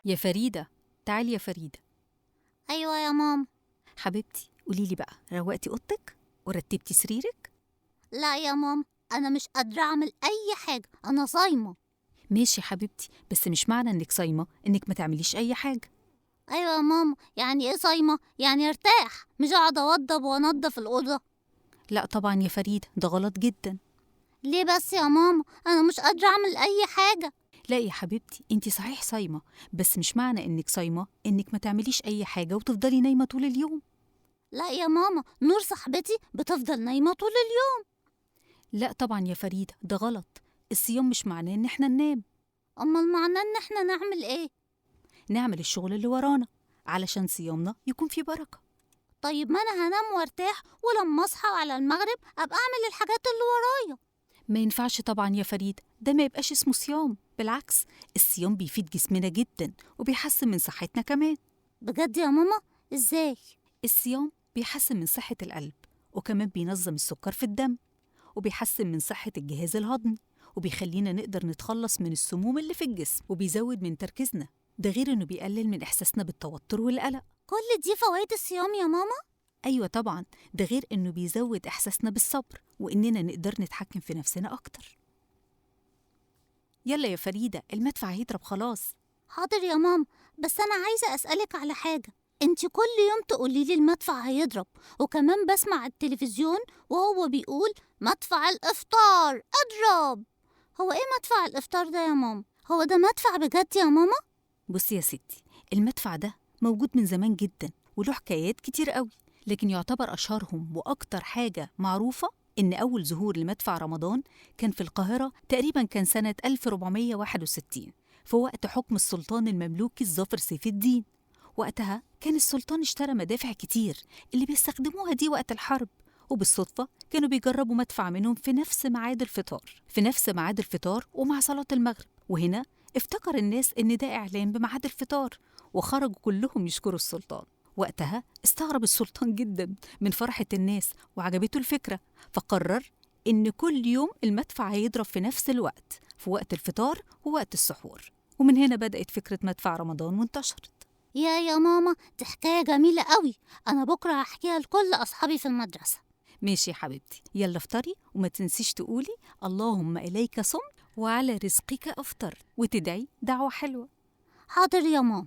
يا فريدة، تعالي يا فريدة. أيوة يا ماما. حبيبتي قوليلي بقى، روقتي أوضتك ورتبتي سريرك؟ لا يا ماما، أنا مش قادرة أعمل أي حاجة، أنا صايمة. ماشي يا حبيبتي، بس مش معنى إنك صايمة إنك ما تعمليش أي حاجة. أيوة يا ماما، يعني إيه صايمة؟ يعني ارتاح، مش أقعد أوضب وأنضف الأوضة. لا طبعا يا فريدة، ده غلط جدا. ليه بس يا ماما؟ أنا مش قادرة أعمل أي حاجة. لا يا حبيبتي، انتي صحيح صايمة، بس مش معنى إنك صايمة إنك ما تعمليش أي حاجة وتفضلي نايمة طول اليوم. لا يا ماما، نور صاحبتي بتفضل نايمة طول اليوم. لا طبعا يا فريدة، ده غلط. الصيام مش معناه إن احنا ننام. أمال معناه إن إحنا نعمل إيه؟ نعمل الشغل اللي ورانا علشان صيامنا يكون فيه بركة. طيب ما أنا هنام وارتاح، ولما أصحى على المغرب أبقى أعمل الحاجات اللي ورايا. ما ينفعش طبعا يا فريد، ده ما يبقاش اسمه صيام، بالعكس. الصيام بيفيد جسمنا جدا وبيحسن من صحتنا كمان. بجد يا ماما؟ إزاي؟ الصيام بيحسن من صحة القلب، وكمان بينظم السكر في الدم، وبيحسن من صحة الجهاز الهضمي، وبيخلينا نقدر نتخلص من السموم اللي في الجسم، وبيزود من تركيزنا. ده غير انه بيقلل من احساسنا بالتوتر والقلق. كل دي فوائد الصيام يا ماما؟ ايوه طبعا، ده غير انه بيزود احساسنا بالصبر واننا نقدر نتحكم في نفسنا اكتر. يلا يا فريدة، المدفع هيضرب خلاص. حاضر يا ماما، بس أنا عايزة أسألك على حاجة. انتي كل يوم تقوليلي المدفع هيضرب، وكمان بسمع التلفزيون وهو بيقول مدفع الإفطار اضرب. هو ايه مدفع الإفطار ده يا ماما؟ هو ده مدفع بجد يا ماما؟ بصي يا ستي، المدفع ده موجود من زمان جدا وله حكايات كتير قوي، لكن يعتبر أشهرهم وأكتر حاجة معروفة إن أول ظهور لمدفع رمضان كان في القاهرة، تقريبا كان سنة 1461 في وقت حكم السلطان المملوكي الظافر سيف الدين. وقتها كان السلطان اشترى مدافع كتير اللي بيستخدموها دي وقت الحرب، وبالصدفة كانوا بيجربوا مدفع منهم في نفس ميعاد الفطار ومع صلاة المغرب. وهنا افتكر الناس إن ده إعلان بميعاد الفطار، وخرجوا كلهم يشكروا السلطان. وقتها استغرب السلطان جدا من فرحة الناس وعجبته الفكرة، فقرر إن كل يوم المدفع هيضرب في نفس الوقت، في وقت الفطار ووقت السحور. ومن هنا بدأت فكرة مدفع رمضان وانتشرت. يا ماما، دي حكاية جميلة قوي. أنا بكرة هحكيها لكل أصحابي في المدرسة. ماشي يا حبيبتي، يلا افطري وما تنسيش تقولي اللهم إليك صمت وعلى رزقك أفطر، وتدعي دعوة حلوة. حاضر يا ماما.